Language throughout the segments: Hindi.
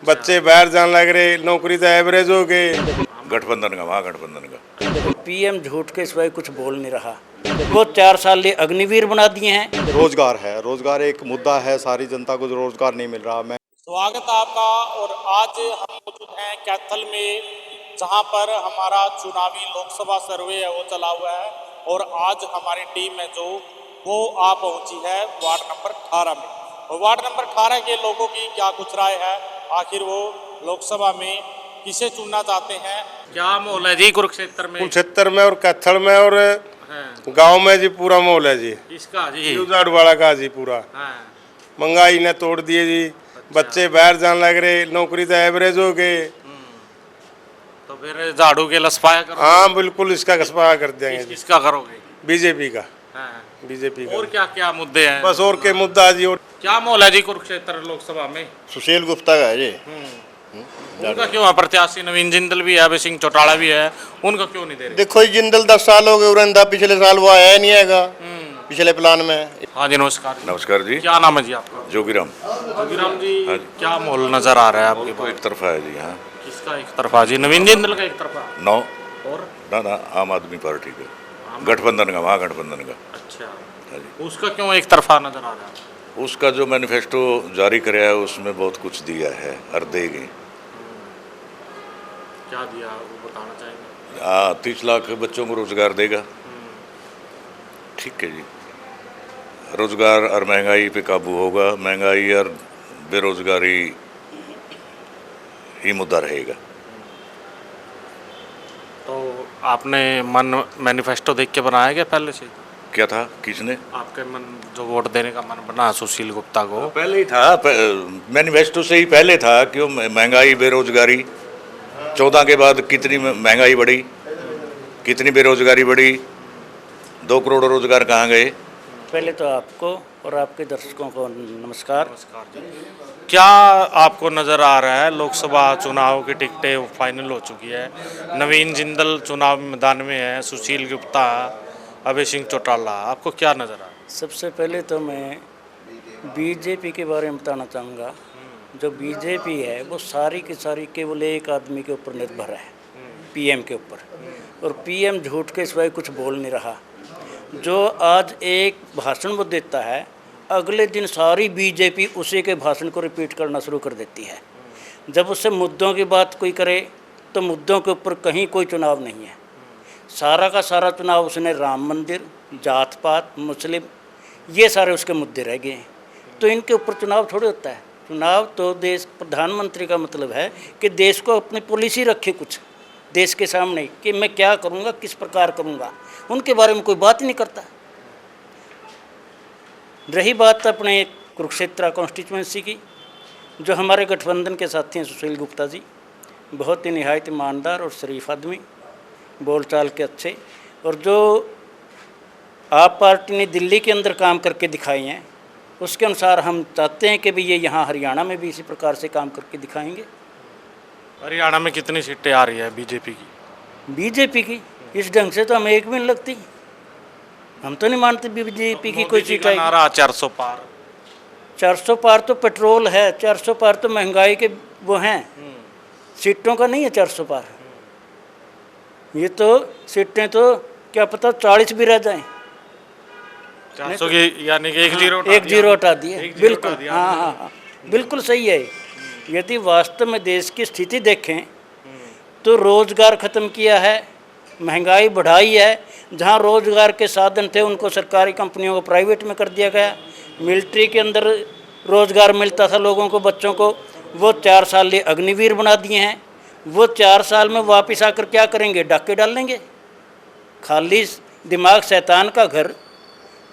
बच्चे बाहर जाने लग रहे, नौकरी तो एवरेज हो गए। गठबंधन का, महागठबंधन का। पीएम झूठ के सिवाय कुछ बोल नहीं रहा। वो 4 साल लिए अग्निवीर बना दिए हैं। रोजगार है, रोजगार एक मुद्दा है, सारी जनता को रोजगार नहीं मिल रहा। मैं स्वागत है आपका। और आज हम मौजूद हैं कैथल में, जहां पर हमारा चुनावी लोकसभा सर्वे है वो चला हुआ है। और आज हमारी टीम है जो वो आ पहुंची है वार्ड नंबर 18 में। और वार्ड नंबर 18 के लोगों की क्या कुछ राय है, आखिर वो लोकसभा में किसे चुनना चाहते हैं, क्या माहौल है जी कुरुक्षेत्र में? कुरुक्षेत्र में और कैथल में और गांव में जी पूरा माहौल है जी। किसका जी? वाला का जी पूरा। महंगाई ने तोड़ दिए जी। बच्चे बाहर जाने लग रहे, नौकरी तो एवरेज हो गए। तो फिर झाड़ू के लसपाया करो? हाँ बिल्कुल, इसका घसपाया कर देंगे। किसका करोगे? बीजेपी का। बीजेपी का। और क्या क्या मुद्दे हैं? बस और के मुद्दा जी। और क्या माहौल है जी कुरुक्षेत्र लोकसभा में? सुशील गुप्ता का है जी। उनका क्यों है प्रत्याशी? नवीन जिंदल भी है, अभय सिंह चौटाला भी है, उनका क्यों नहीं दे रहे? देखो जिंदल 10 साल हो गए उरंदा, पिछले साल वो आया नहीं आएगा पिछले प्लान में। हाँ जी, नमस्कार। नमस्कार जी। क्या नाम है जी आपका? जोगीराम। जोगीराम जी, क्या माहौल नजर आ रहा है आपके पास? एक तरफा है जी। हाँ। किसका एक तरफा जी? नवीन जिंदल का एक तरफा? नौ। और ना आम आदमी पार्टी का, गठबंधन का, महागठबंधन का। अच्छा, उसका क्यों एक तरफा नजर आ रहा है? उसका जो मैनिफेस्टो जारी कराया है उसमें बहुत कुछ दिया है और देगी। क्या दिया वो बताना चाहेंगे? 30 लाख बच्चों को रोजगार देगा। ठीक है जी। रोजगार और महंगाई पे काबू होगा। महंगाई और बेरोजगारी ही मुद्दा रहेगा। तो आपने मन मैनिफेस्टो देख के बनाया क्या पहले से? क्या था? किसने? आपके मन जो वोट देने का मन बना सुशील गुप्ता को? पहले ही था, मैनिफेस्टो से ही पहले था। क्यों? महंगाई, बेरोजगारी। 14 के बाद कितनी महंगाई बढ़ी, कितनी बेरोजगारी बढ़ी, 2 करोड़ रोजगार कहाँ गए? पहले तो आपको और आपके दर्शकों को नमस्कार। नमस्कार जी। क्या आपको नज़र आ रहा है लोकसभा चुनाव की टिकटें फाइनल हो चुकी है? नवीन जिंदल चुनाव मैदान में है, सुशील गुप्ता, अभय सिंह चौटाला, आपको क्या नज़र आ रहा है? सबसे पहले तो मैं बीजेपी के बारे में बताना चाहूँगा। जो बीजेपी है वो सारी की सारी केवल एक आदमी के ऊपर निर्भर है, पीएम के ऊपर। और पीएम झूठ के सिवाय कुछ बोल नहीं रहा। जो आज एक भाषण वो देता है, अगले दिन सारी बीजेपी उसी के भाषण को रिपीट करना शुरू कर देती है। जब उससे मुद्दों की बात कोई करे तो मुद्दों के ऊपर कहीं कोई चुनाव नहीं है। सारा का सारा चुनाव उसने राम मंदिर, जात पात, मुस्लिम, ये सारे उसके मुद्दे रह गए हैं। तो इनके ऊपर चुनाव थोड़े होता है। चुनाव तो देश, प्रधानमंत्री का मतलब है कि देश को अपनी पॉलिसी रखे कुछ देश के सामने कि मैं क्या करूँगा, किस प्रकार करूँगा। उनके बारे में कोई बात ही नहीं करता। रही बात अपने कुरुक्षेत्र कॉन्स्टिट्यूंसी की, जो हमारे गठबंधन के साथी हैं सुशील गुप्ता जी, बहुत ही निहायत ईमानदार और शरीफ आदमी, बोलचाल के अच्छे। और जो आप पार्टी ने दिल्ली के अंदर काम करके दिखाए हैं, उसके अनुसार हम चाहते हैं कि भी ये यहाँ हरियाणा में भी इसी प्रकार से काम करके दिखाएंगे। हरियाणा में कितनी सीटें आ रही है बीजेपी की? बीजेपी की इस ढंग से तो हमें एक भी नहीं लगती। हम तो नहीं मानते बीजेपी की कोई सीट आएगी। नारा 400 पार। 400 पार तो पेट्रोल है, 400 पार तो महंगाई के वो हैं, सीटों का नहीं है 400 पार। ये तो सीटें तो क्या पता 40 भी रह जाएं। 400 की यानी कि एक जीरो हटा दिए। बिल्कुल, हाँ, बिल्कुल सही है। यदि वास्तव में देश की स्थिति देखें तो रोज़गार ख़त्म किया है, महंगाई बढ़ाई है। जहाँ रोज़गार के साधन थे उनको सरकारी कंपनियों को प्राइवेट में कर दिया गया। मिलिट्री के अंदर रोज़गार मिलता था लोगों को, बच्चों को, वो 4 साल लिए अग्निवीर बना दिए हैं। वो 4 साल में वापस आकर क्या करेंगे? डाके डाल लेंगे। खाली दिमाग शैतान का घर,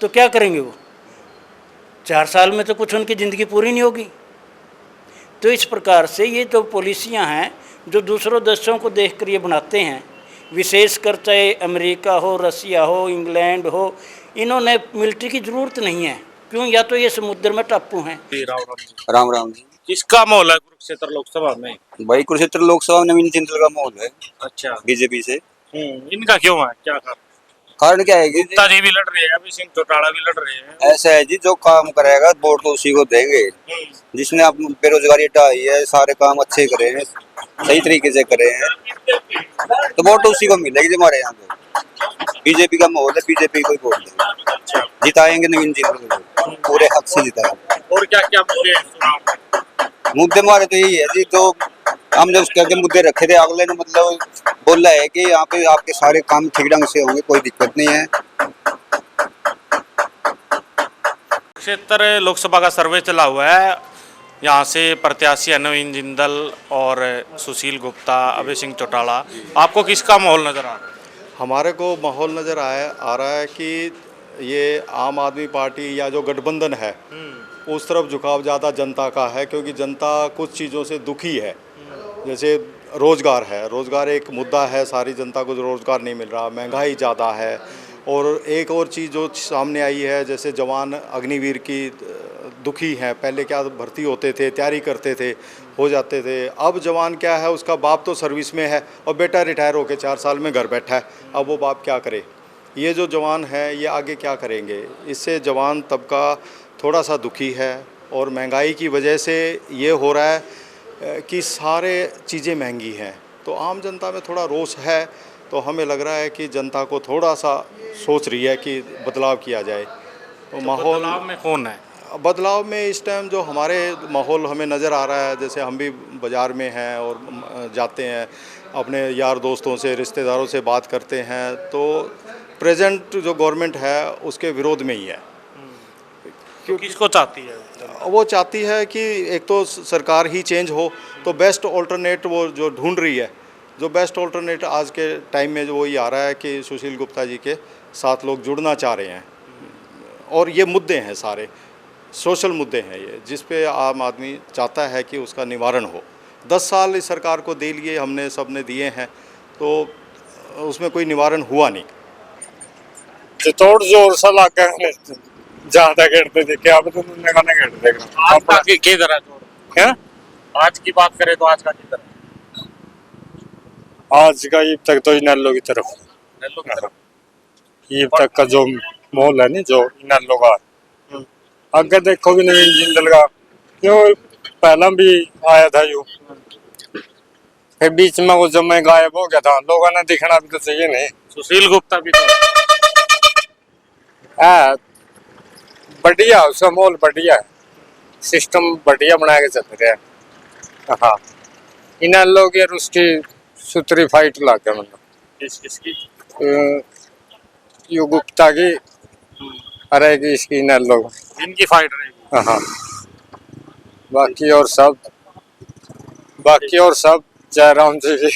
तो क्या करेंगे वो? 4 साल में तो कुछ उनकी ज़िंदगी पूरी नहीं होगी। तो इस प्रकार से ये जो पॉलिसियाँ हैं जो दूसरों देशों को देखकर ये बनाते हैं, विशेषकर चाहे अमेरिका हो, रसिया हो, इंग्लैंड हो, इन्होंने मिलिट्री की ज़रूरत नहीं है। क्यों? या तो ये समुद्र में टापू हैं। राम राम जी। किसका माहौल है कुरुक्षेत्र लोकसभा में? भाई कुरुक्षेत्र लोकसभा में नवीन जिंदल का माहौल है। अच्छा, बीजेपी से। इनका क्यों है? क्या कारण क्या है कि गुप्ता जी भी लड़ रहे हैं, अभी सिंह चौटाला भी लड़ रहे हैं। ऐसा है जी, जो काम करेगा वोट तो उसी को देंगे। जिसने आप बेरोजगारी हटाई है, सारे काम अच्छे करे हैं, सही तरीके से करे हैं, तो वोट तो उसी को मिलेगी जो हमारे यहाँ पे। बीजेपी का माहौल है, बीजेपी को ही वोट देंगे, जिताएंगे नवीन जी को, पूरे हक से जिताएंगे। और क्या क्या मुद्दे हैं चुनाव में? मुद्दे हमारे तो यही है जी, तो हमने उसके मुद्दे रखे थे, अगले ने मतलब बोला है कि यहाँ पे आपके सारे काम ठीक ढंग से होंगे, कोई दिक्कत नहीं है। क्षेत्र लोकसभा का सर्वे चला हुआ है, यहाँ से प्रत्याशी है नवीन जिंदल और सुशील गुप्ता, अभय सिंह चौटाला। आपको किसका माहौल नजर आ रहा है? हमारे को माहौल नज़र आ रहा है कि ये आम आदमी पार्टी या जो गठबंधन है उस तरफ झुकाव ज़्यादा जनता का है, क्योंकि जनता कुछ चीज़ों से दुखी है। जैसे रोज़गार है, रोज़गार एक मुद्दा है, सारी जनता को रोज़गार नहीं मिल रहा, महंगाई ज़्यादा है। और एक और चीज़ जो सामने आई है, जैसे जवान अग्निवीर की दुखी हैं। पहले क्या भर्ती होते थे, तैयारी करते थे, हो जाते थे। अब जवान क्या है, उसका बाप तो सर्विस में है और बेटा रिटायर होकर 4 साल में घर बैठा है। अब वो बाप क्या करे? ये जो जवान है ये आगे क्या करेंगे? इससे जवान तबका थोड़ा सा दुखी है। और महंगाई की वजह से ये हो रहा है कि सारे चीज़ें महंगी हैं, तो आम जनता में थोड़ा रोष है। तो हमें लग रहा है कि जनता को थोड़ा सा सोच रही है कि बदलाव किया जाए। तो माहौल बदलाव में कौन है? बदलाव में इस टाइम जो हमारे माहौल हमें नज़र आ रहा है, जैसे हम भी बाज़ार में हैं और जाते हैं, अपने यार दोस्तों से, रिश्तेदारों से बात करते हैं, तो प्रेजेंट जो गवर्नमेंट है उसके विरोध में ही है। तो किसको चाहती है? वो चाहती है कि एक तो सरकार ही चेंज हो, तो बेस्ट ऑल्टरनेट वो जो ढूंढ रही है, जो बेस्ट ऑल्टरनेट आज के टाइम में जो वही आ रहा है कि सुशील गुप्ता जी के साथ लोग जुड़ना चाह रहे हैं। और ये मुद्दे हैं, सारे सोशल मुद्दे हैं ये, जिस पे आम आदमी चाहता है कि उसका निवारण हो। 10 साल इस सरकार को दे लिए हमने, सब ने दिए हैं, तो उसमें कोई निवारण हुआ नहीं। चित्तौड़ जोर सा लागा है, ज्यादा गिरते देखे अब तो तुमने गाने गिर देगा। आज का किधर है जोर? है आज की बात करें तो आज का किधर है? आज का ईब तक तो इनलो की तरफ, नेल्लो की तरफ। ईब तक का जो माहौल है नहीं, जो इनलो का आगे देखोगे नवीन जिंदल का, क्यों पहला भी आया था यूं, फिर बीच में वो जब मैं गायब हो गया था, लोगों ने दिखना भी तो चाहिए नहीं। सुशील गुप्ता भी तो है बढ़िया, उसका माहौल बढ़िया है, सिस्टम बढ़िया बना के चल रहा है। हाँ, इन लोग यार उसकी सुतरी फाइट ला के मतलब किसकी? यो गुप्ता की रहेगी, इसकी इन लोग इनकी फाइट रहेगी। हाँ। बाकी और सब जयराम जी की